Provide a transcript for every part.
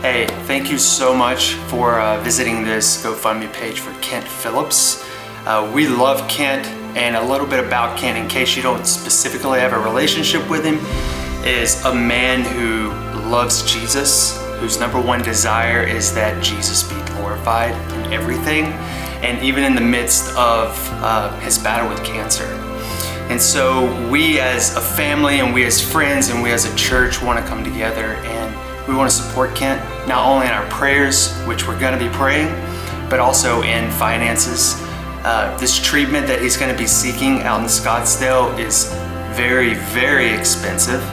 Hey, thank you so much for visiting this GoFundMe page for Kent Phillips. We love Kent, and a little bit about Kent, in case you don't specifically have a relationship with him, is a man who loves Jesus, whose number one desire is that Jesus be glorified in everything, and even in the midst of his battle with cancer. And so we as a family and we as friends and we as a church want to come together, and we want to support Kent, not only in our prayers, which we're going to be praying, but also in finances. This treatment that he's going to be seeking out in Scottsdale is very, very expensive.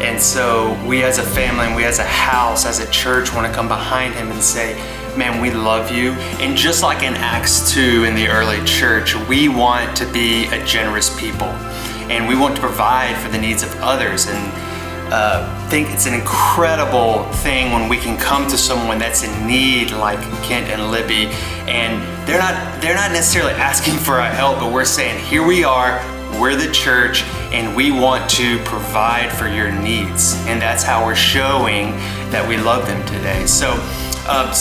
And so we as a family and we as a house, as a church, want to come behind him and say, man, we love you. And just like in Acts 2 in the early church, we want to be a generous people. And we want to provide for the needs of others. And I think it's an incredible thing when we can come to someone that's in need, like Kent and Libby, and they're not necessarily asking for our help, but we're saying, here we are, we're the church, and we want to provide for your needs. And that's how we're showing that we love them today. So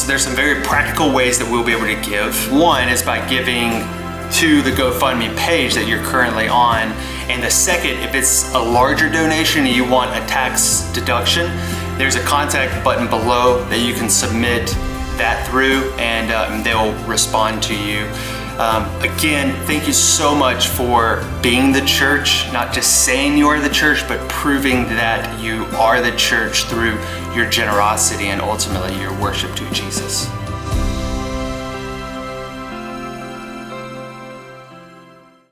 there's some very practical ways that we'll be able to give. One is by giving to the GoFundMe page that you're currently on. And the second, if it's a larger donation and you want a tax deduction, there's a contact button below that you can submit that through, and they'll respond to you. Again, thank you so much for being the church, not just saying you are the church, but proving that you are the church through your generosity and ultimately your worship to Jesus.